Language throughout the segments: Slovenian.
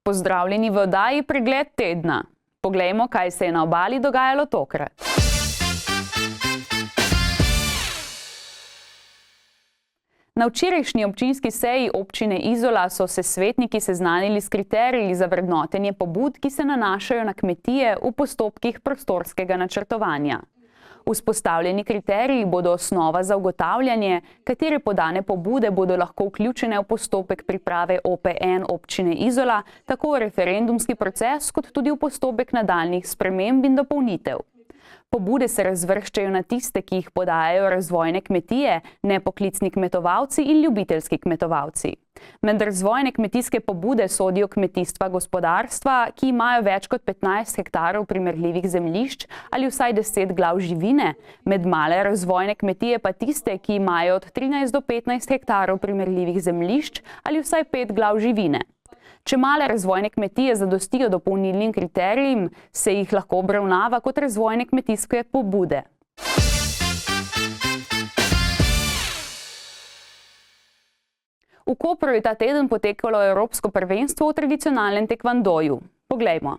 Pozdravljeni v oddaji Pregled tedna. Poglejmo, kaj se je na obali dogajalo tokrat. Na včerajšnji občinski seji občine Izola so se svetniki seznanili s kriteriji za vrednotenje pobud, ki se nanašajo na kmetije v postopkih prostorskega načrtovanja. Vzpostavljeni kriteriji bodo osnova za ugotavljanje, katere podane pobude bodo lahko vključene v postopek priprave OPN občine Izola, tako v referendumski proces, kot tudi v postopek nadaljnjih sprememb in dopolnitev. Pobude se razvrščajo na tiste, ki jih podajajo razvojne kmetije, nepoklicni kmetovalci in ljubiteljski kmetovalci. Med razvojne kmetijske pobude sodijo kmetijstva gospodarstva, ki imajo več kot 15 hektarov primerljivih zemljišč ali vsaj 10 glav živine, med male razvojne kmetije pa tiste, ki imajo od 13 do 15 hektarov primerljivih zemljišč ali vsaj 5 glav živine. Če male razvojne kmetije zadostijo dopolnilnim kriterijem, se jih lahko obravnava kot razvojne kmetijske pobude. V Kopru je ta teden potekalo Evropsko prvenstvo v tradicionalnem tekvandoju. Poglejmo.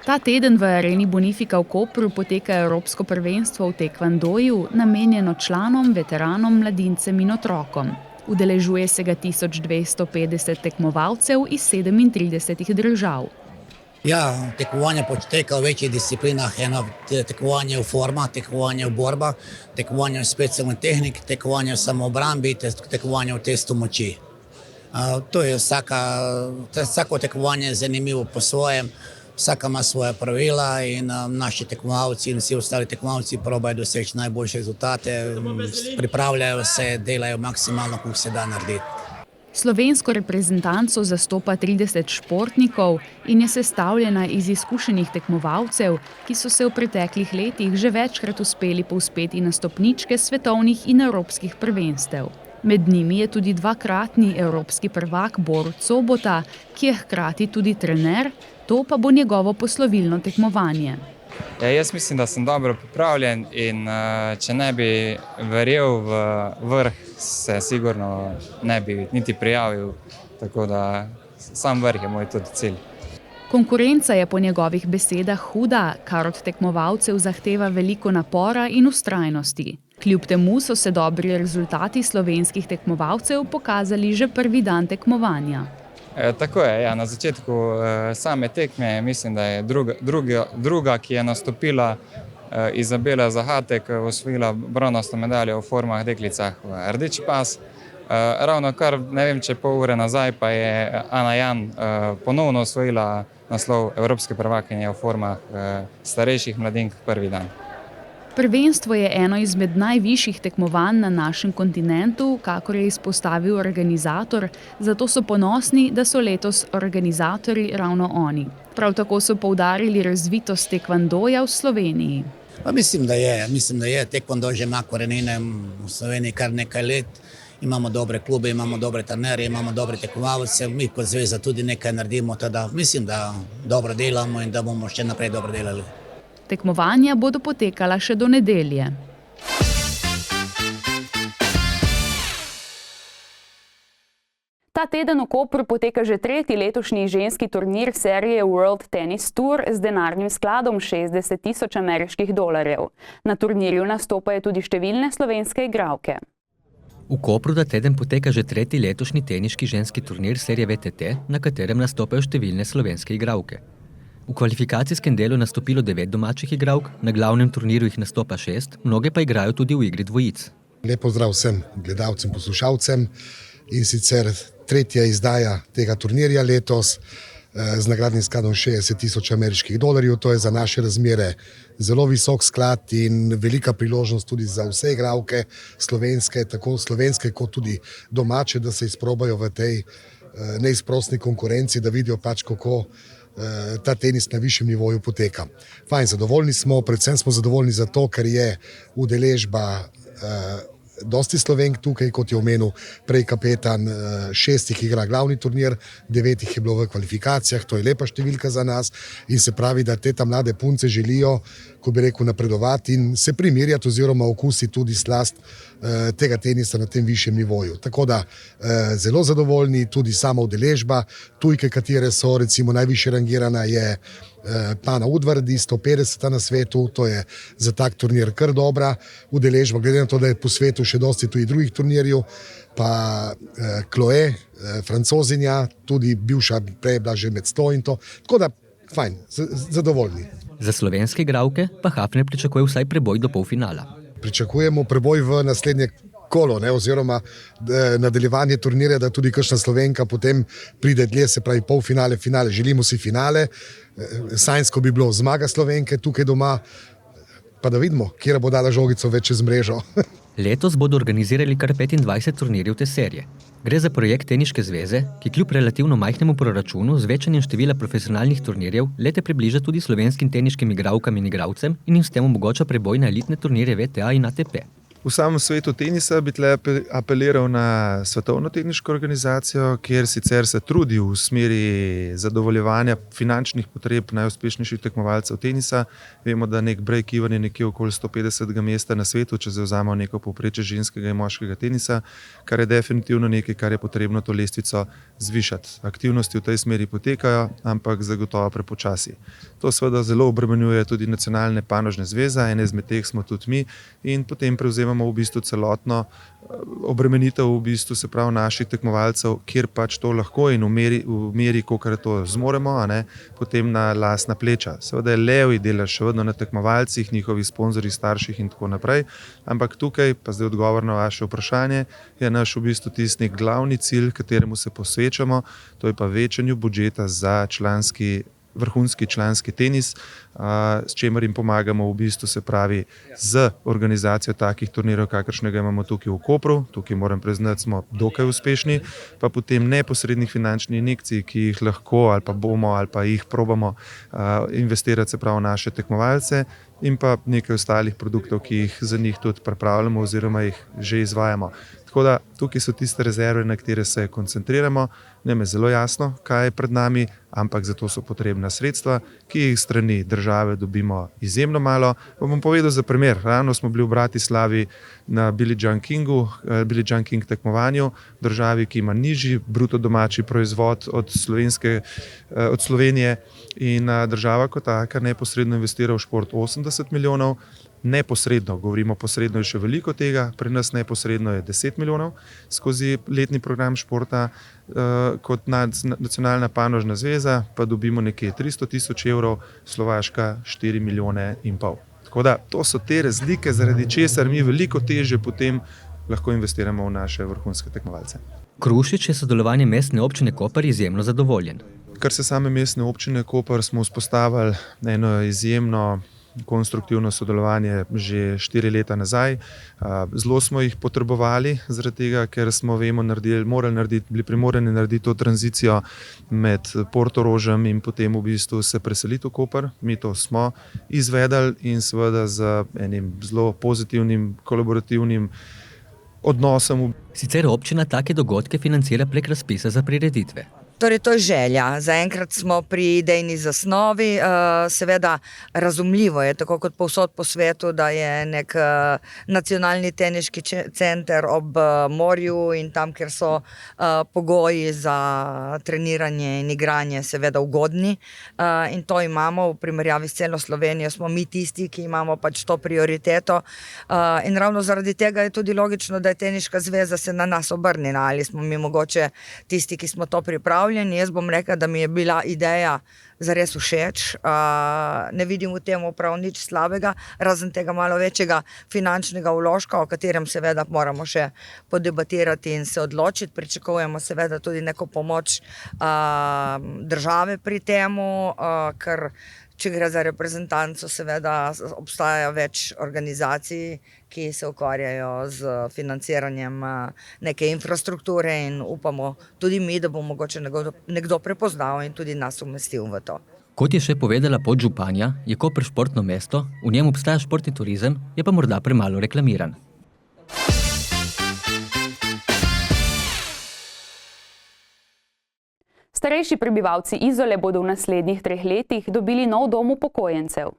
Ta teden v areni Bonifika v Kopru poteka Evropsko prvenstvo v tekvandoju, namenjeno članom, veteranom, mladincem in otrokom. Udeležuje se ga 1250 tekmovalcev iz 37 držav. Ja, tekmovanje poteka v večjih disciplinah, eno tekmovanje v forma, tekmovanje v borba, tekmovanje v specijalni tehnik, tekmovanje v samoobrambi, tekmovanje v testu moči. To je vsako tekmovanje zanimivo po svojem, vsaka ima svoje pravila in naši tekmovalci in vsi ostali tekmovalci probajo doseči najboljše rezultate, pripravljajo se, delajo maksimalno, koliko se da narediti. Slovensko reprezentanco zastopa 30 športnikov in je sestavljena iz izkušenih tekmovalcev, ki so se v preteklih letih že večkrat uspeli povzpeti na stopničke svetovnih in evropskih prvenstev. Med njimi je tudi dvakratni evropski prvak Borut Sobota, ki je hkrati tudi trener, to pa bo njegovo poslovilno tekmovanje. Jaz mislim, da sem dobro pripravljen in če ne bi verjel v vrh, se sigurno ne bi niti prijavil, tako da sam vrh je moj tudi cilj. Konkurenca je po njegovih besedah huda, kar od tekmovalcev zahteva veliko napora in vztrajnosti. Kljub temu so se dobri rezultati slovenskih tekmovalcev pokazali že prvi dan tekmovanja. Tako je, ja, na začetku same tekme mislim, da je druga, ki je nastopila, Izabela Zahatek, osvojila bronasto medaljo v formah deklicah v rdeči pas. Ravno kar, ne vem, če pol ure nazaj, pa je Ana Jan ponovno osvojila naslov evropske prvakinje v formah starejših mladink prvi dan. Prvenstvo je eno izmed najvišjih tekmovanj na našem kontinentu, kakor je izpostavil organizator, zato so ponosni, da so letos organizatorji ravno oni. Prav tako so poudarili razvitost tekvandoja v Sloveniji. Mislim, da je. Tekvando že ima korenine v Sloveniji kar nekaj let. Imamo dobre klube, imamo dobre trenerje, imamo dobre tekmovalce, mi kot zveza tudi nekaj naredimo, teda mislim, da dobro delamo in da bomo še naprej dobro delali. Tekmovanja bodo potekala še do nedelje. Ta teden v Kopru poteka že tretji letošnji ženski turnir serije World Tennis Tour z denarnim skladom $60,000 ameriških. Na turnirju nastopajo tudi številne slovenske igralke. V Kopru ta teden poteka že tretji letošnji teniški ženski turnir serije VTT, na katerem nastopajo številne slovenske igralke. V kvalifikacijskem delu je nastopilo 9 domačih igralk, na glavnem turnirju jih nastopa 6, mnoge pa igrajo tudi v igri dvojic. Lep pozdrav vsem gledalcem, poslušalcem, in sicer tretja izdaja tega turnirja letos z nagradnim skladom $60,000 ameriških. To je za naše razmere zelo visok sklad in velika priložnost tudi za vse igralke slovenske, tako slovenske kot tudi domače, da se izprobajo v tej neizprostni konkurenci, da vidijo pač kako ta tenis na višjem nivoju poteka. Fajn, zadovoljni smo, predvsem smo zadovoljni zato, ker je udeležba dosti Slovenk tukaj, kot je omenil prej kapetan, 6 jih igra glavni turnir, 9 jih je bilo v kvalifikacijah, to je lepa številka za nas in se pravi, da te mlade punce želijo, ko bi rekel, napredovati in se primerjati oziroma okusiti tudi slast tega tenisa na tem višjem nivoju. Tako da zelo zadovoljni, tudi sama udeležba, tujke, katere so recimo najvišje rangirana je Pana Udvardi, 150 na svetu, to je za tak turnir kar dobra udeležba, glede na to, da je po svetu še dosti tudi drugih turnirjev, pa Chloe, Francozinja, tudi bivša prej bila že med 100 in to, tako da fajn, zadovoljni. Za slovenske igralke pa Hafner pričakuje vsaj preboj do polfinala. Pričakujemo preboj v naslednje kolo, oziroma nadaljevanje turnirja, da tudi kakšna Slovenka potem pride dlje, se pravi polfinale, finale. Želimo si finale, sanjsko bi bilo zmaga Slovenke tukaj doma, pa da vidimo, kje bo dala žogico več čez mrežo. Letos bodo organizirali kar 25 turnirjev te serije. Gre za projekt Teniške zveze, ki kljub relativno majhnemu proračunu z večanjem števila profesionalnih turnirjev lete približa tudi slovenskim teniškim igralkam in igralcem in jim s tem omogoča preboj na elitne turnirje WTA in ATP. V samem svetu tenisa bi tle apeliral na Svetovno teniško organizacijo, kjer sicer se trudi v smeri zadovoljevanja finančnih potreb najuspešnejših tekmovalcev tenisa. Vemo, da nek break-even je nekje okoli 150. mesta na svetu, če zavzamemo neko povprečje ženskega in moškega tenisa, kar je definitivno nekaj, kar je potrebno to lestvico zvišati. Aktivnosti v tej smeri potekajo, ampak zagotovo prepočasi. To seveda zelo obremenjuje tudi nacionalne panožne zveze, ene izmed teh smo tudi mi in potem prevzemamo v bistvu celotno obremenitev v bistvu, se pravi naših tekmovalcev, kjer pač to lahko in v meri, kolikor to zmoremo, potem na lastna pleča. Seveda je levji delež še vedno na tekmovalcih, njihovih sponzorjih, starših in tako naprej, ampak tukaj, pa zdaj odgovor na vaše vprašanje, je naš v bistvu tisti glavni cilj, kateremu se posvečamo, to je pa večanju budžeta za vrhunski članski tenis, s čemer jim pomagamo v bistvu, se pravi z organizacijo takih turnirjev, kakršnega imamo tukaj v Kopru, tukaj moram priznati, smo dokaj uspešni, pa potem neposrednih finančnih injekcij, ki jih lahko ali pa bomo ali pa jih probamo investirati, se pravi naše tekmovalce in pa nekaj ostalih produktov, ki jih za njih tudi pripravljamo oziroma jih že izvajamo. Tako da tukaj so tiste rezerve, na katere se koncentriramo. Nam je zelo jasno, kaj je pred nami, ampak za to so potrebna sredstva, ki jih strani države dobimo izjemno malo. Bom povedal za primer. Ravno smo bili v Bratislavi na Billie Jean King tekmovanju, državi, ki ima nižji bruto domači proizvod od Slovenije in država kot taka neposredno investira v šport 80 milijonov. Neposredno, govorimo posredno je še veliko tega, pri nas neposredno je 10 milijonov skozi letni program športa, kot nacionalna panožna zveza pa dobimo nekje 300 tisoč evrov, Slovaška 4 milijone in pol. Tako da to so te razlike, zaradi česar mi veliko težje potem lahko investiramo v naše vrhunske tekmovalce. Krušič je sodelovanje mestne občine Koper izjemno zadovoljen. Kar se same mestne občine Koper, smo vzpostavili eno izjemno konstruktivno sodelovanje že 4 leta nazaj. Zelo smo jih potrebovali, zaradi tega, ker smo bili primorani narediti to tranzicijo med Portorožem in potem v bistvu se preseliti v Koper. Mi to smo izvedli in seveda z enim zelo pozitivnim, kolaborativnim odnosom. Sicer občina take dogodke financira prek razpisa za prireditve. Torej, to je želja. Zaenkrat smo pri idejni zasnovi. Seveda razumljivo je, tako kot povsod po svetu, da je nek nacionalni teniški center ob morju in tam, kjer so pogoji za treniranje in igranje seveda ugodni. In to imamo v primerjavi s celo Slovenijo. Smo mi tisti, ki imamo pač to prioriteto. In ravno zaradi tega je tudi logično, da je Teniška zveza se na nas obrnila. Ali smo mi mogoče tisti, ki smo to pripravljeni. Jaz bom rekla, da mi je bila ideja zares všeč. Ne vidim v tem prav nič slabega, razen tega malo večjega finančnega vložka, o katerem seveda moramo še podebatirati in se odločiti. Pričakujemo seveda tudi neko pomoč države pri temu, ker če gre za reprezentanco, seveda obstaja več organizacij, ki se ukvarjajo z financiranjem neke infrastrukture in upamo tudi mi, da bo mogoče nekdo prepoznal in tudi nas umestil v to. Kot je še povedala podžupanja, je Koper športno mesto, v njem obstaja športni turizem, je pa morda premalo reklamiran. Starejši prebivalci Izole bodo v naslednjih 3 letih dobili nov dom upokojencev.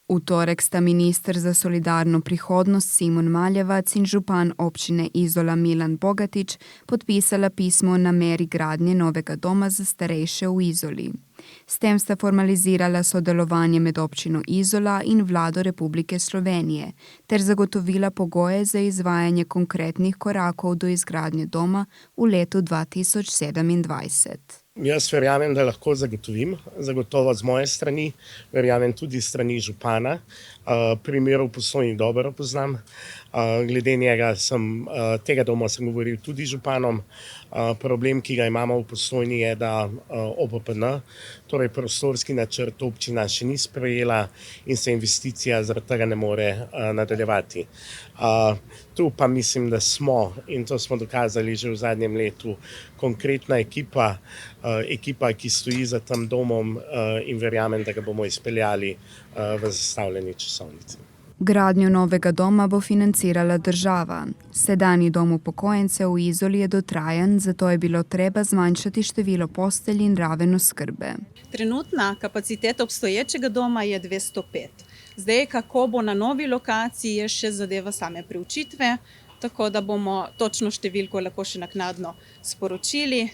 V torek sta minister za solidarno prihodnost Simon Maljevac in župan občine Izola Milan Bogatič podpisala pismo o nameri gradnje novega doma za starejše v Izoli. S tem sta formalizirala sodelovanje med občino Izola in vlado Republike Slovenije ter zagotovila pogoje za izvajanje konkretnih korakov do izgradnje doma v letu 2027. Jaz verjamem, da lahko zagotovim, zagotovo z moje strani, verjamem tudi strani župana. Primerov v Postojni dobro poznam. Glede tega doma sem govoril tudi z županom. Problem, ki ga imamo v Postojni, je, da OPPN, torej prostorski načrt občina še ni sprejela in se investicija zaradi tega ne more nadaljevati. Tu pa mislim, da smo, in to smo dokazali že v zadnjem letu, konkretna ekipa, ki stoji za tem domom in verjamem, da ga bomo izpeljali v zastavljeni časovnici. Gradnjo novega doma bo financirala država. Sedanji dom upokojencev v Izoli je dotrajan, zato je bilo treba zmanjšati število postelj in raven oskrbe. Trenutna kapaciteta obstoječega doma je 205. Zdaj, kako bo na novi lokaciji, je še zadeva same preučitve, tako da bomo točno številko lahko še naknadno sporočili.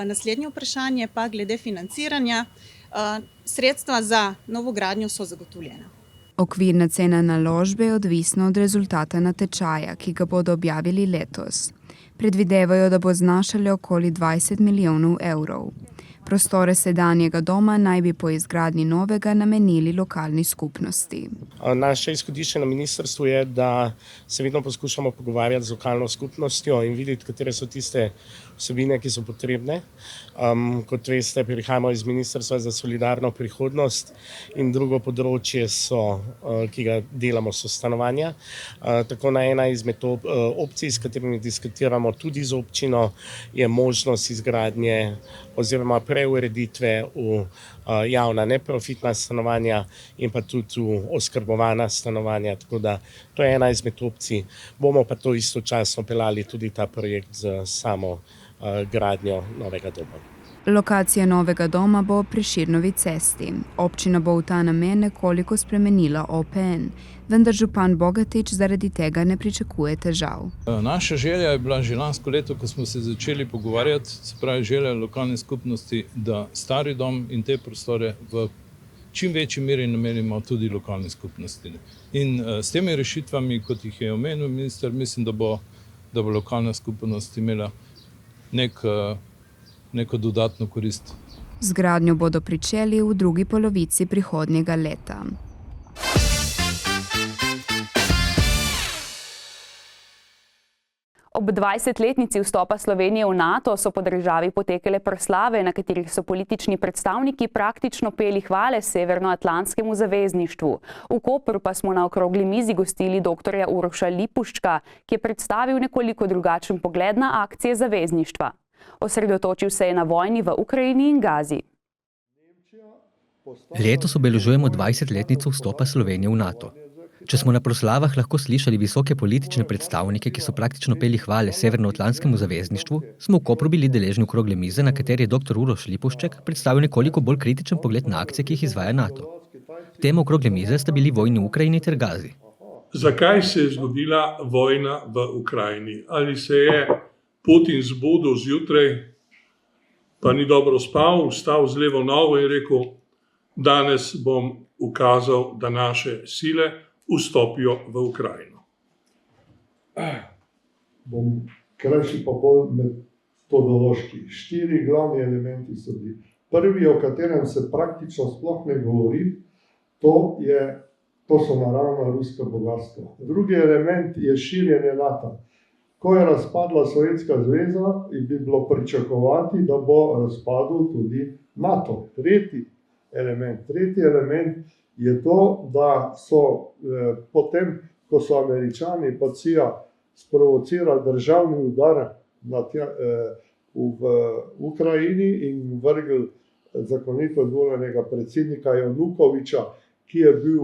Naslednje vprašanje pa glede financiranja. Sredstva za novogradnjo so zagotovljena. Okvirna cena naložbe je odvisna od rezultata natečaja, ki ga bodo objavili letos. Predvidevajo, da bo znašale okoli 20 milijonov evrov. Prostore sedanjega doma naj bi po izgradnji novega namenili lokalni skupnosti. Naše izhodišče na ministrstvu je, da se vedno poskušamo pogovarjati z lokalno skupnostjo in videti, katere so tiste vsebine, ki so potrebne. Kot veste, prihajamo iz Ministrstva za solidarno prihodnost in drugo področje, ki ga delamo, so stanovanja. Tako na ena izmed opcij, s katerimi diskutiramo tudi z občino, je možnost izgradnje oziroma preureditve v javna neprofitna stanovanja in pa tudi v oskrbovana stanovanja. Tako da to je ena izmed opcij. Bomo pa to istočasno peljali tudi ta projekt z samo gradnjo novega doma. Lokacija novega doma bo ob Prešernovi cesti. Občina bo v ta namen nekoliko spremenila OPN, vendar župan Bogatič zaradi tega ne pričakuje težav. Naša želja je bila že lansko leto, ko smo se začeli pogovarjati, se pravi želja lokalne skupnosti, da stari dom in te prostore v čim večji meri namenimo tudi lokalne skupnosti. In s temi rešitvami, kot jih je omenil minister, mislim, da bo lokalna skupnost imela neko dodatno korist. Z gradnjo bodo pričeli v drugi polovici prihodnjega leta. Ob 20-letnici vstopa Slovenije v NATO so po državi potekale proslave, na katerih so politični predstavniki praktično peli hvale Severnoatlantskemu zavezništvu. V Kopru pa smo na okrogli mizi gostili dr. Uroša Lipuščka, ki je predstavil nekoliko drugačen pogled na akcije zavezništva. Osredotočil se je na vojni v Ukrajini in Gazi. Letos obeležujemo 20-letnico vstopa Slovenije v NATO. Če smo na proslavah lahko slišali visoke politične predstavnike, ki so praktično peli hvale Severnoatlantskemu zavezništvu, smo v Kopru bili deležni okrogle mize, na kateri je dr. Uroš Lipušček predstavil nekoliko bolj kritičen pogled na akcije, ki jih izvaja NATO. Tema okrogle mize sta bili vojni v Ukrajini ter Gazi. Zakaj se je zgodila vojna v Ukrajini? Ali se je Putin zbudil zjutraj, pa ni dobro spal, vstal z levo nogo in rekel, danes bom ukazal, da naše sile vstopijo v Ukrajino. Bom krajši pa bolj metodološki. 4 glavni elementi so bili. Prvi, o katerem se praktično sploh ne govori, to so naravna ruska bogatstva. Drugi element je širjenje NATO. Ko je razpadla Sovjetska zveza, bi bilo pričakovati, da bo razpadel tudi NATO. Tretji element je to, da so potem, ko so Američani pa CIA sprovocirali državni udar v Ukrajini in vrgli zakonito izvoljenega predsednika Janukoviča, ki je bil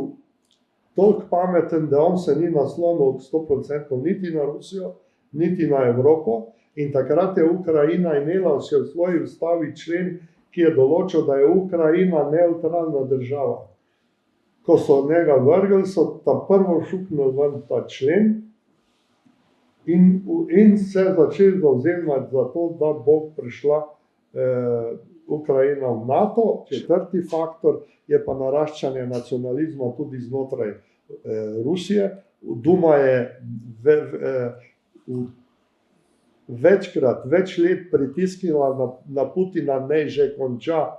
toliko pameten, da on se ni naslonil 100% niti na Rusijo, niti na Evropo In takrat je Ukrajina imela še v svoji ustavi člen, ki je določil, da je Ukrajina nevtralna država. Ko so njega vrgli, so ta prvo šuknili ven ta člen in se začeli zavzemati za to, da bo prišla Ukrajina v NATO. Četrti faktor je pa naraščanje nacionalizma tudi znotraj Rusije. Duma je večkrat, več let pritiskala na Putina, naj že konča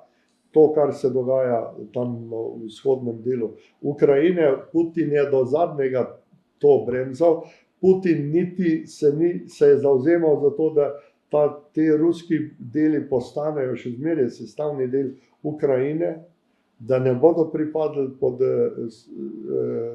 to, kar se dogaja tam v vzhodnem delu Ukrajine. Putin je do zadnjega to bremzal. Putin niti se je zavzemal za to, da te ruski deli postanejo še zmeraj sestavni del Ukrajine, da ne bodo pripadli pod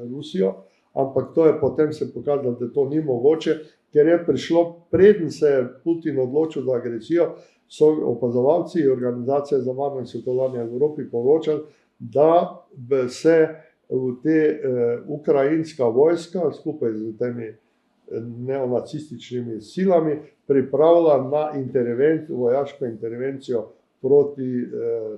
Rusijo, ampak to je potem se pokazalo, da to ni mogoče, ker je prišlo, preden se je Putin odločil za agresijo, so opazovalci in Organizacije za varno in sodelovanje v Evropi poročali, da se v te ukrajinska vojska skupaj z temi neonacističnimi silami pripravila na vojaško intervencijo proti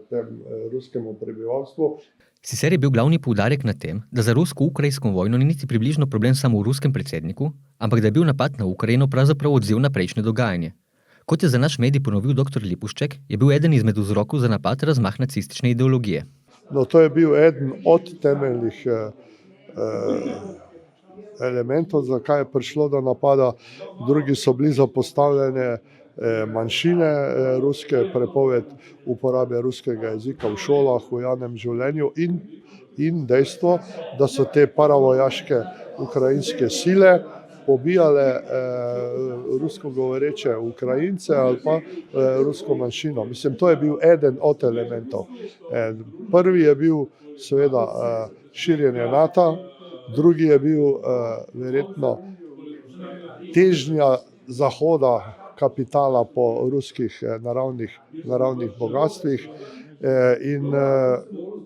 tem ruskemu prebivalstvu. Sicer je bil glavni poudarek na tem, da za rusko-ukrajinsko vojno ni niti približno problem samo v ruskem predsedniku, ampak da je bil napad na Ukrajino pravzaprav odziv na prejšnje dogajanje. Kot je za naš medij ponovil dr. Lipušček, je bil eden izmed vzrokov za napad razmah nacistične ideologije. No, to je bil eden od temeljnih elementov, zakaj je prišlo do napada. Drugi so bili zapostavljene manjšine ruske, prepoved uporabe ruskega jezika v šolah, v javnem življenju in dejstvo, da so te paravojaške ukrajinske sile pobijale rusko govoreče Ukrajince ali pa rusko manjšino. Mislim, to je bil eden od elementov. Prvi je bil seveda širjenje NATO, drugi je bil verjetno težnja Zahoda kapitala po ruskih naravnih bogatstvih in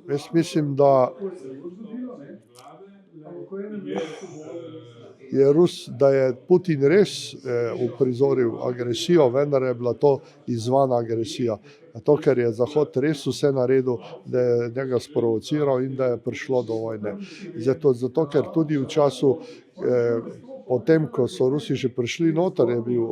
jaz mislim, da je Putin res uprizoril agresijo, vendar je bila to izzvana agresija. To, ker je Zahod res vse naredil, da je njega sprovociral in da je prišlo do vojne. Zato ker tudi v času, potem, ko so Rusi že prišli noter, je bil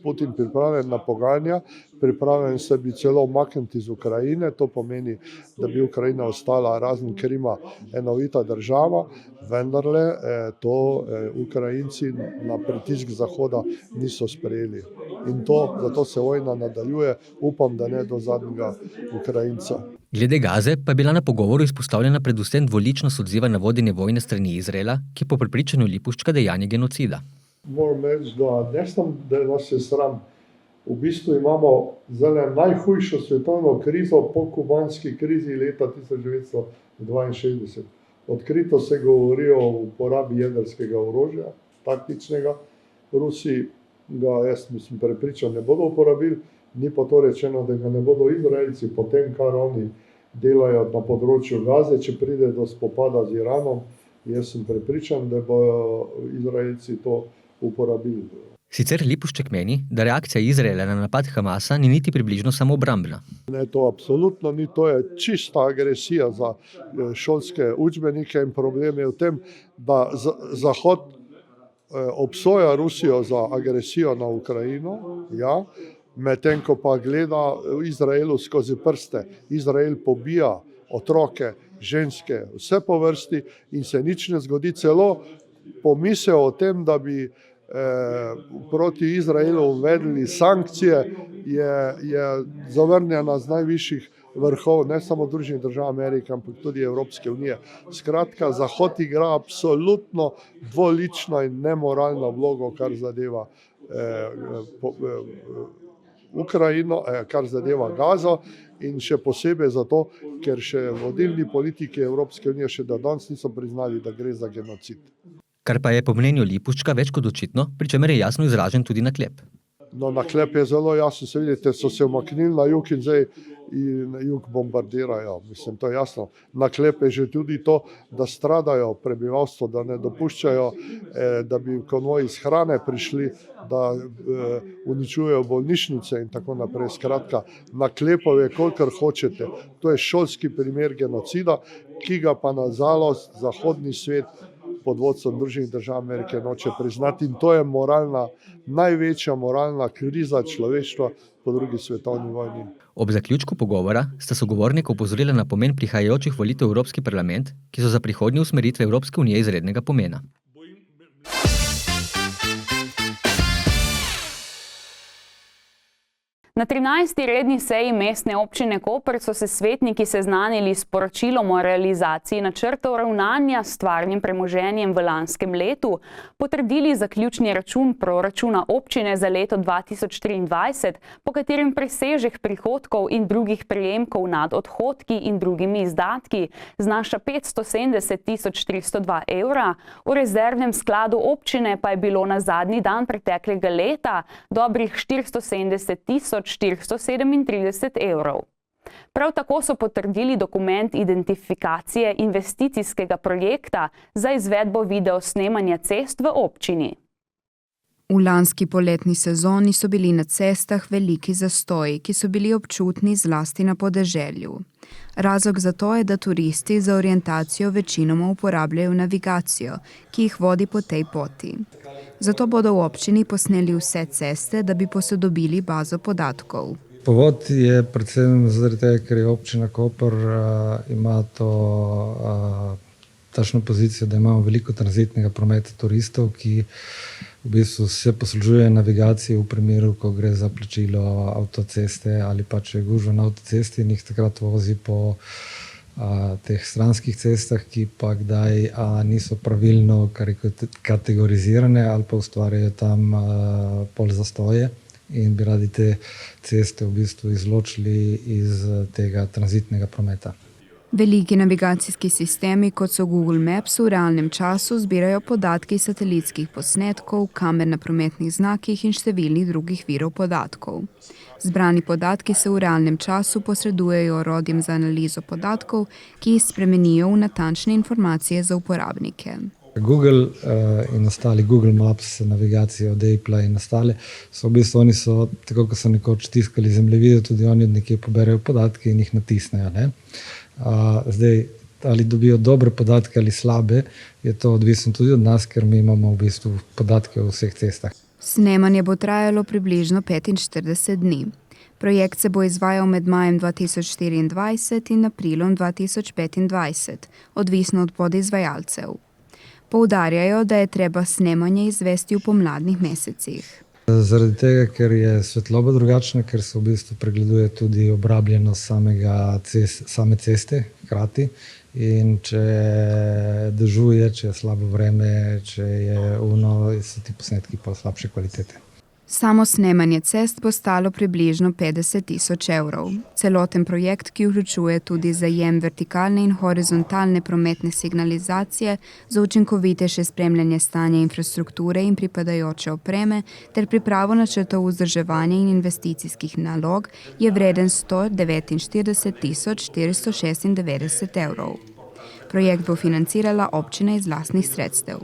Putin pripravljen na pogajanja, pripravljen se bi celo umakniti iz Ukrajine, to pomeni, da bi Ukrajina ostala razen Krima enovita država, vendarle to Ukrajinci na pritisk Zahoda niso sprejeli. In zato se vojna nadaljuje, upam, da ne do zadnjega Ukrajinca. Glede Gaze pa je bila na pogovoru izpostavljena predvsem dvoličnost odziva na vodenje vojne strani Izraela, ki je po prepričanju Lipuščka dejanje genocida. Moram reči, da ne samo, da nas je sram. V bistvu imamo zdaj najhujšo svetovno krizo po kubanski krizi leta 1962. Odkrito se govori o uporabi jedrskega orožja, taktičnega. Rusi ga, jaz mislim, prepričan, ne bodo uporabili. Ni pa to rečeno, da ga ne bodo Izraelci potem, kar oni delajo na področju Gaze, če pride do spopada z Iranom. Jaz sem prepričan, da bodo Izraelci to uporabili. Sicer Lipušček meni, da reakcija Izraela na napad Hamasa ni niti približno samoobrambna. Ne, to absolutno ni, to je čista agresija za šolske učbenike in problem je v tem, da Zahod obsoja Rusijo za agresijo na Ukrajino, ja, medtem ko pa gleda Izraelu skozi prste. Izrael pobija otroke, ženske, vse po vrsti in se nič ne zgodi. Celo pomisel o tem, da bi proti Izraelu uvedli sankcije, je zavrnjena z najvišjih vrhov, ne samo Združenih držav Amerike, ampak tudi Evropske unije. Skratka, Zahod igra absolutno dvolično in nemoralno vlogo, kar zadeva Ukrajino, kar zadeva Gazo in še posebej zato, ker še vodilni politiki Evropske unije še do danes niso priznali, da gre za genocid. Kar pa je po mnenju Lipuščka več kot očitno, pri čemer je jasno izražen tudi naklep. No, naklep je zelo jasen, se vidite, so se umaknili na jug in zdaj na jug bombardirajo. Mislim, to je jasno. Naklep je že tudi to, da stradajo prebivalstvo, da ne dopuščajo, da bi konvoji iz hrane prišli, da uničujejo bolnišnice in tako naprej. Skratka, naklepov je kolikor hočete. To je šolski primer genocida, ki ga pa na žalost zahodni svet pod vodstvom Združenih držav Amerike noče priznati, in to je največja moralna kriza človeštva po drugi svetovni vojni. Ob zaključku pogovora sta sogovornika opozorila na pomen prihajajočih volitev v Evropski parlament, ki so za prihodnje usmeritve Evropske unije izrednega pomena. Na 13. redni seji mestne občine Koper so se svetniki seznanili s poročilom o realizaciji načrtov ravnanja s stvarnim premoženjem v lanskem letu, potrdili zaključni račun proračuna občine za leto 2023, po katerem presežek prihodkov in drugih prejemkov nad odhodki in drugimi izdatki znaša 570.302 evra, v rezervnem skladu občine pa je bilo na zadnji dan preteklega leta dobrih 470.437 evrov. Prav tako so potrdili dokument identifikacije investicijskega projekta za izvedbo videosnemanja cest v občini. V lanski poletni sezoni so bili na cestah veliki zastoji, ki so bili občutni zlasti na podeželju. Razlog za to je, da turisti za orientacijo večinoma uporabljajo navigacijo, ki jih vodi po tej poti. Zato bodo v občini posneli vse ceste, da bi posodobili bazo podatkov. Povod je predvsem zaradi tega, ker je občina Koper ima to takšno pozicijo, da imamo veliko tranzitnega prometa turistov, ki v bistvu se poslužuje navigacije v primeru, ko gre za plačilo avtoceste ali pa če je gužva na avtocesti in jih takrat vozi po teh stranskih cestah, ki pa kdaj niso pravilno kategorizirane ali pa ustvarjajo tam pol zastoje in bi radi te ceste v bistvu izločili iz tega tranzitnega prometa. Veliki navigacijski sistemi, kot so Google Maps, v realnem času zbirajo podatki satelitskih posnetkov, kamer na prometnih znakih in številnih drugih virov podatkov. Zbrani podatki se v realnem času posredujejo orodjem za analizo podatkov, ki jih spremenijo v natančne informacije za uporabnike. Google in ostali, Google Maps, navigacije od Apple in ostale, so v bistvu oni so, tako kot so nekoč tiskali zemljevide, tudi oni od nekje poberejo podatke in jih natisnejo. Zdaj, ali dobijo dobre podatke ali slabe, je to odvisno tudi od nas, ker mi imamo v bistvu podatke o vseh cestah. Snemanje bo trajalo približno 45 dni. Projekt se bo izvajal med majem 2024 in aprilom 2025, odvisno od podizvajalcev. Poudarjajo, da je treba snemanje izvesti v pomladnih mesecih. Zaradi tega, ker je svetloba drugačna, ker se v bistvu pregleduje tudi obrabljenost same ceste hkrati in če dežuje, če je slabo vreme, če je so ti posnetki pa slabše kvalitete. Samo snemanje cest bo stalo približno 50.000 evrov. Celoten projekt, ki vključuje tudi zajem vertikalne in horizontalne prometne signalizacije za učinkovitejše spremljanje stanja infrastrukture in pripadajoče opreme ter pripravo načrtov vzdrževanja in investicijskih nalog, je vreden 149.496 evrov. Projekt bo financirala občina iz lastnih sredstev.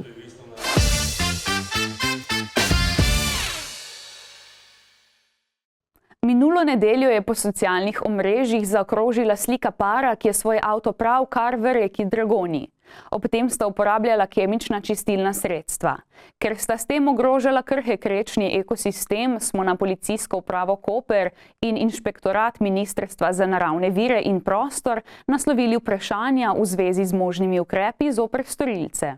Minulo nedeljo je po socialnih omrežjih zaokrožila slika para, ki je svoj avto pravkar v reki Dragoni. Ob tem sta uporabljala kemična čistilna sredstva. Ker sta s tem ogrožala krhek rečni ekosistem, smo na Policijsko upravo Koper in Inšpektorat Ministrstva za naravne vire in prostor naslovili vprašanja v zvezi z možnimi ukrepi zoper storilce.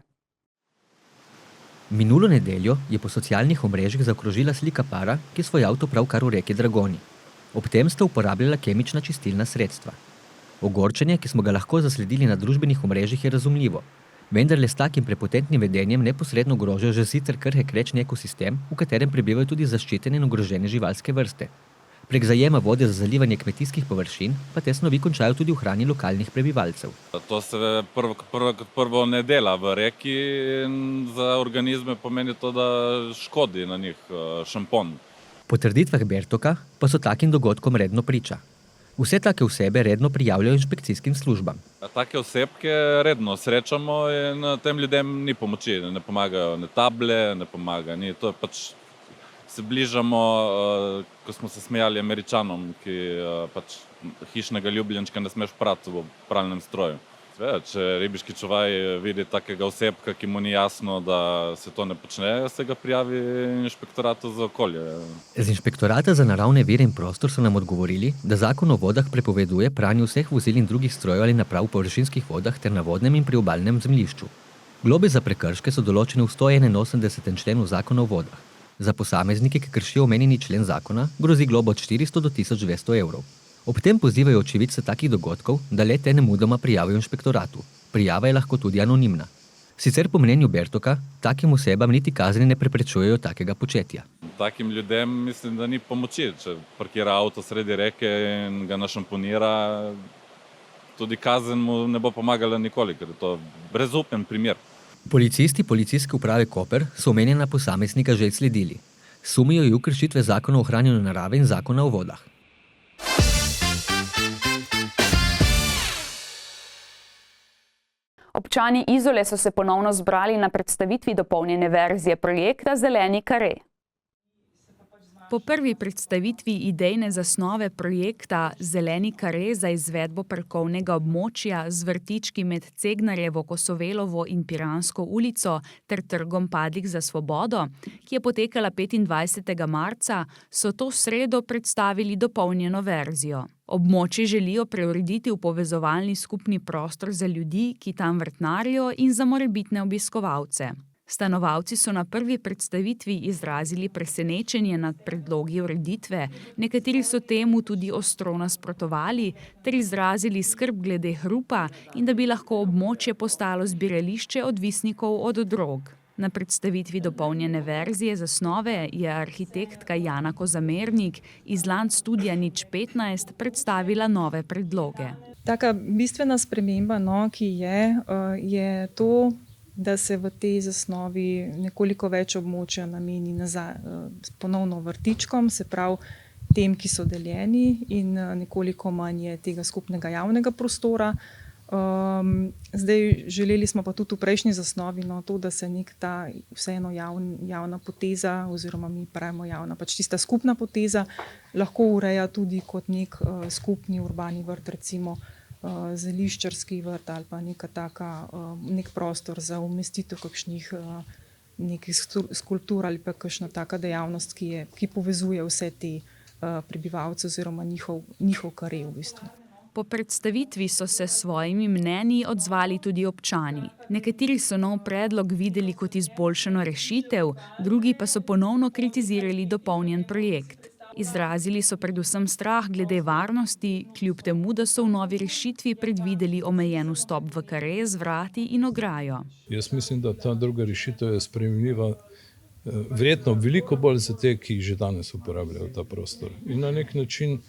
Minulo nedeljo je po socialnih omrežjih zaokrožila slika para, ki je svoj avto pravkar v reki Dragoni. Ob tem sta uporabljala kemična čistilna sredstva. Ogorčenje, ki smo ga lahko zasledili na družbenih omrežjih, je razumljivo. Vendar le s takim prepotentnim vedenjem neposredno ogrožajo že sicer krhek rečni ekosistem, v katerem prebivajo tudi zaščitene in ogrožene živalske vrste. Prek zajema vode za zalivanje kmetijskih površin pa te snovi končajo tudi v hrani lokalnih prebivalcev. To se prvo ne dela v reki in za organizme pomeni to, da škodi na njih šampon. Po trditvah Bertoka pa so takim dogodkom redno priča. Vse take osebe redno prijavljajo inšpekcijskim službam. Take osebke redno srečamo in tem ljudem ni pomoči, ne pomagajo ne table, ne pomaga. To je pač se bližamo, ko smo se smejali Američanom, ki pač hišnega ljubljenčka ne smeš prati v pralnem stroju. Če ribiški čuvaj vidi takega osebka, ki mu ni jasno, da se to ne počne, se ga prijavi inšpektoratu za okolje. Z inšpektorata za naravne vire in prostor so nam odgovorili, da zakon o vodah prepoveduje pranje vseh vozil in drugih strojev ali naprav v površinskih vodah ter na vodnem in priobalnem zemljišču. Globe za prekrške so določene v 181. členu zakona o vodah. Za posameznike, ki kršijo omenjeni člen zakona, grozi globa od 400 do 1200 evrov. Ob tem pozivajo očividce takih dogodkov, da le te nemudoma prijavijo inšpektoratu. Prijava je lahko tudi anonimna. Sicer po mnenju Bertoka, takim osebam niti kazni ne preprečujejo takega početja. Takim ljudem mislim, da ni pomoči. Če parkira avto sredi reke in ga našamponira, tudi kazen mu ne bo pomagala nikoli, ker je to brezupen primer. Policisti Policijske uprave Koper so omenjena posameznika že sledili. Sumijo ju kršitve zakona o ohranjanju narave in zakona o vodah. Občani Izole so se ponovno zbrali na predstavitvi dopolnjene verzije projekta Zeleni kare. Po prvi predstavitvi idejne zasnove projekta Zeleni kare za izvedbo parkovnega območja z vrtički med Cegnarjevo, Kosovelovo in Piransko ulico ter Trgom Padlih za svobodo, ki je potekala 25. marca, so to sredo predstavili dopolnjeno verzijo. Območje želijo preurediti v povezovalni skupni prostor za ljudi, ki tam vrtnarijo, in za morebitne obiskovalce. Stanovalci so na prvi predstavitvi izrazili presenečenje nad predlogi ureditve, nekateri so temu tudi ostro nasprotovali ter izrazili skrb glede hrupa in da bi lahko območje postalo zbirališče odvisnikov od drog. Na predstavitvi dopolnjene verzije zasnove je arhitektka Jana Kozamernik iz Land Studia 015 predstavila nove predloge. Taka bistvena sprememba, ki je to, da se v tej zasnovi nekoliko več območja nameni ponovno vrtičkom, se pravi tem, ki so deljeni, in nekoliko manj je tega skupnega javnega prostora. Zdaj želeli smo pa tudi v prejšnji zasnovi to, da se ta vseeno javna poteza, oziroma mi pravimo javna, pač tista skupna poteza, lahko ureja tudi kot nek skupni urbani vrt, recimo zeliščarski vrt ali pa nek prostor za umestitev kakšnih nekih skulptur ali pa kakšna taka dejavnost, ki povezuje vse te prebivalce oziroma njihov kare v bistvu. Po predstavitvi so se s svojimi mnenji odzvali tudi občani. Nekateri so nov predlog videli kot izboljšano rešitev, drugi pa so ponovno kritizirali dopolnjen projekt. Izrazili so predvsem strah glede varnosti, kljub temu, da so v novi rešitvi predvideli omejen vstop v kare z vrati in ograjo. Jaz mislim, da ta druga rešitev je sprejemljiva, verjetno veliko bolj za te, ki že danes uporabljajo ta prostor. In na nek način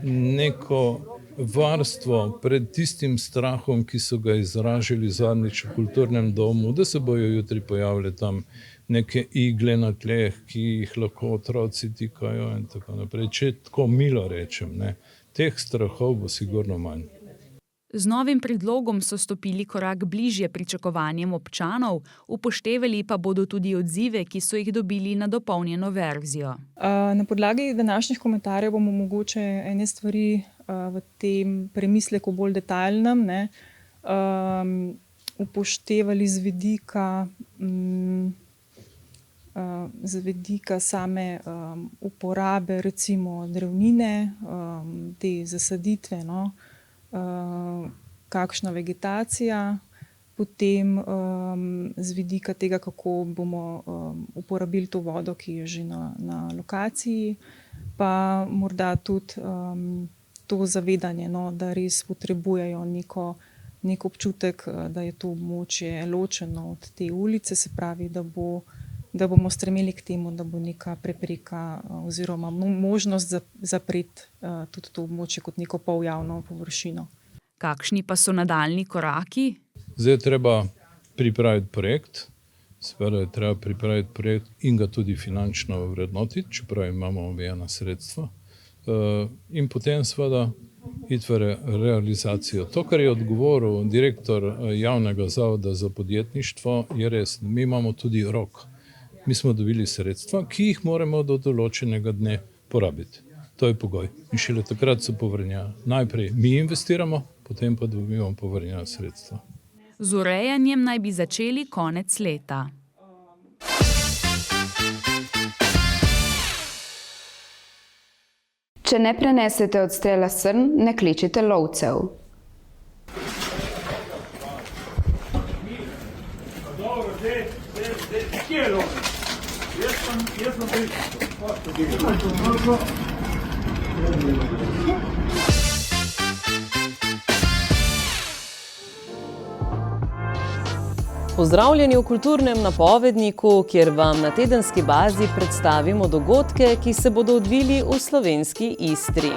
neko varstvo pred tistim strahom, ki so ga izražili zadnjič v kulturnem domu, da se bojo jutri pojavile tam neke igle na tleh, ki jih lahko otroci tikajo in tako naprej. Če tako milo rečem, teh strahov bo sigurno manj. Z novim predlogom so stopili korak bližje pričakovanjem občanov, upoštevali pa bodo tudi odzive, ki so jih dobili na dopolnjeno verzijo. Na podlagi današnjih komentarjev bomo mogoče ene stvari v tem premisleku bolj detaljnem upoštevali z vidika same uporabe, recimo drevnine, te zasaditve, kakšna vegetacija, potem z vidika tega, kako bomo uporabili to vodo, ki je že na lokaciji, pa morda tudi to zavedanje, da res potrebujejo nek občutek, da je to območje ločeno od te ulice, se pravi, da bomo stremeli k temu, da bo neka prepreka oziroma možnost zapreti tudi to območje kot neko poljavno površino. Kakšni pa so nadaljni koraki? Zdaj je treba pripraviti projekt, Seveda je treba pripraviti projekt in ga tudi finančno vrednotiti, čeprav imamo omejena sredstva. In potem seveda iti v realizacijo. To, kar je odgovoril direktor javnega zavoda za podjetništvo, je res. Mi imamo tudi rok. Mi smo dobili sredstva, ki jih moramo do določenega dne porabiti. To je pogoj. In šele takrat so povrnjena. Najprej mi investiramo, potem pa dobivamo povrnjena sredstva. Z urejanjem naj bi začeli konec leta. Če ne prenesete odstrela srn, ne kličite lovcev. Pozdravljeni v kulturnem napovedniku, kjer vam na tedenski bazi predstavimo dogodke, ki se bodo odvili v slovenski Istri.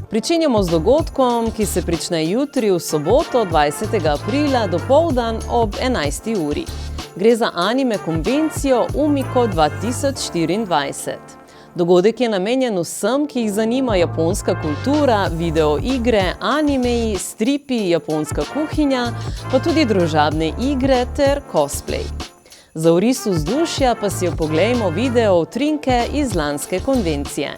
Pričenjamo z dogodkom, ki se prične jutri v soboto 20. aprila dopoldan ob 11. uri. Gre za anime konvencijo Umiko 2024. Dogodek je namenjen vsem, ki jih zanima japonska kultura, videoigre, animeji, stripi, japonska kuhinja, pa tudi družabne igre ter cosplay. Za oris vzdušja pa si opoglejmo video utrinke iz lanske konvencije.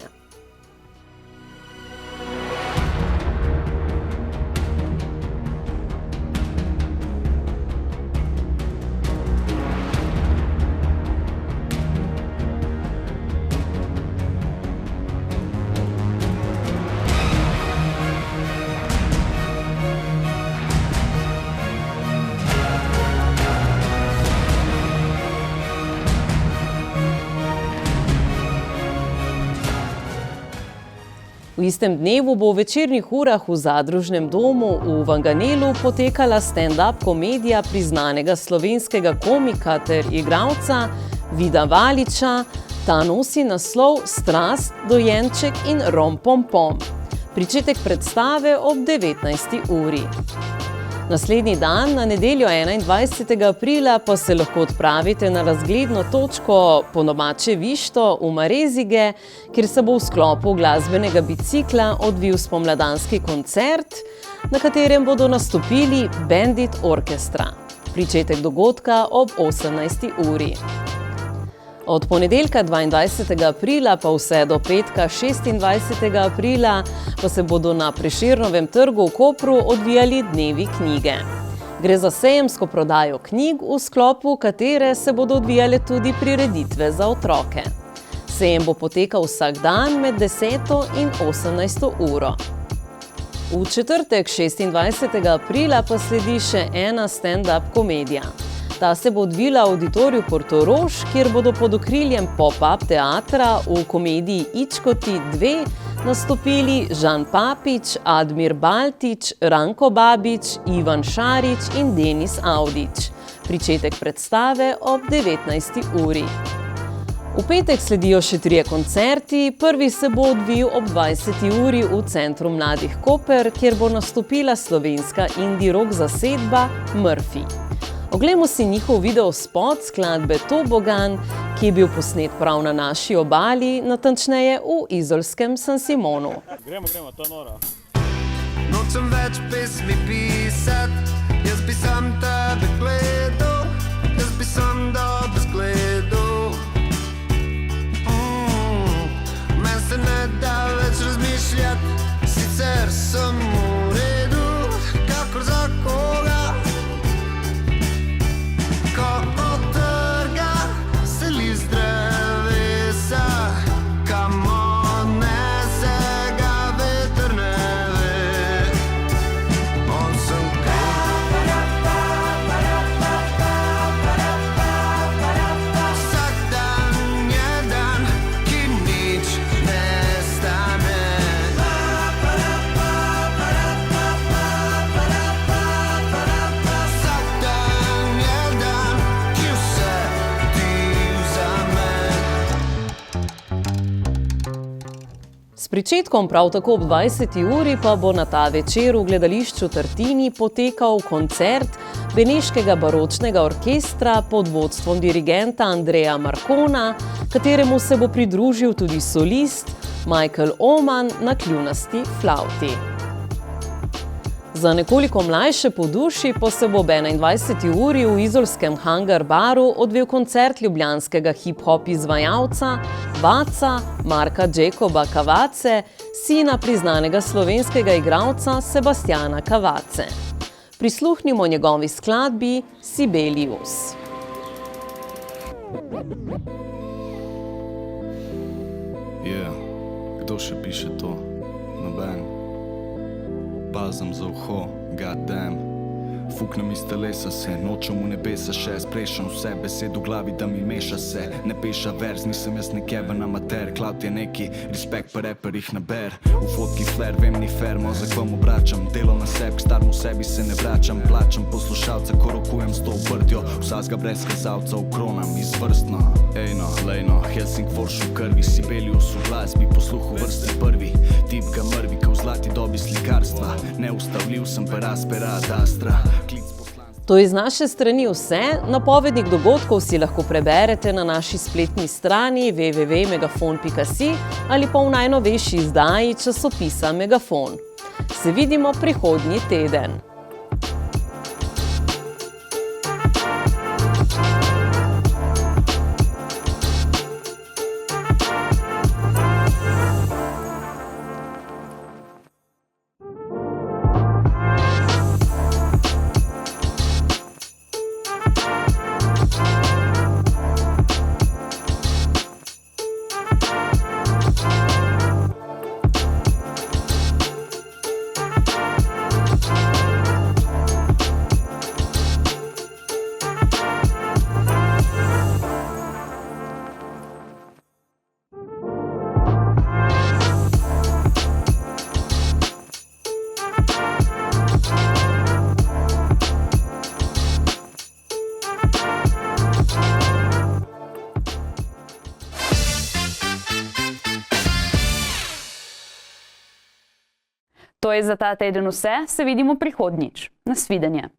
V istem dnevu bo v večernih urah v Zadružnem domu v Vanganelu potekala stand-up komedija priznanega slovenskega komika ter igralca Vida Valiča. Ta nosi naslov Strast, dojenček in rompompom. Pričetek predstave ob 19. uri. Naslednji dan, na nedeljo 21. aprila, pa se lahko odpravite na razgledno točko po domače Višto v Marezige, kjer se bo v sklopu glasbenega bicikla odvil spomladanski koncert, na katerem bodo nastopili Bandit Orkestra. Pričetek dogodka ob 18. uri. Od ponedeljka 22. aprila pa vse do petka 26. aprila pa se bodo na Prešernovem trgu v Kopru odvijali dnevi knjige. Gre za sejemsko prodajo knjig, v sklopu katere se bodo odvijale tudi prireditve za otroke. Sejem bo potekal vsak dan med 10. in 18. uro. V četrtek 26. aprila pa sledi še ena stand-up komedija. Ta se bo odvila v auditoriju Portorož, kjer bodo pod okriljem pop-up teatra v komediji Ičkoti 2 nastopili Žan Papič, Admir Baltič, Ranko Babič, Ivan Šarič in Denis Avdić. Pričetek predstave ob 19. uri. V petek sledijo še 3 koncerti. Prvi se bo odvil ob 20. uri v Centru mladih Koper, kjer bo nastopila slovenska indie rock zasedba Murphy. Oglejmo si njihov videospot skladbe Tobogan, ki je bil posnet prav na naši obali, natančneje v izolskem San Simonu. Gremo, to je nora. Nočem več pesmi pisat, jaz bi sam tebe gledal, jaz bi sam dobro zgledal. Men se ne da več razmišljat, sicer sem v redu, kakor za koga. Ko trga se list drevesa, kam odnese ga veter ne ve. On sem vsak dan je dan, ki nič ne stane. S pričetkom prav tako ob 20. uri pa bo na ta večer v gledališču Tartini potekal koncert beneškega baročnega orkestra pod vodstvom dirigenta Andreja Marcona, kateremu se bo pridružil tudi solist Michael Oman na kljunasti flavti. Za nekoliko mlajše poduši pa se bo ob 21. uri v izolskem Hangar baru odvil koncert ljubljanskega hip-hop izvajalca Vaca Marka Jacoba Kavace, sina priznanega slovenskega igralca Sebastiana Kavace. Prisluhnimo njegovi skladbi Sibelius. Kdo še piše to? Noben. Pazam za uho, goddamn. Fuknem iz telesa se, nočem v nebesa še, sprešam vse besed v glavi, da mi meša se. Ne peša verz, nisem jaz nekeven amater, cloud je neki, respekt pa reperih naber. V fotki flair, vem ni fair, mozak vam obračam, delo na sebi, k starmu sebi se ne vračam. Plačam poslušalca, ko rokujem s to uprtjo, vsazga brez kazalca v kronam, izvrstno. Ejno, lejno, Helsingfors v krvi, Sibelius v glasbi, posluh v vrsti prvi. Tip ga mrvi, ko v zlati dobi slikarstva, neustavljiv sem pera ad astra. To je z naše strani vse. Napovednik dogodkov si lahko preberete na naši spletni strani www.megafon.si ali pa v najnovejši izdaji časopisa Megafon. Se vidimo prihodnji teden. To je za ta teden vse, se vidimo prihodnjič. Nasvidenje.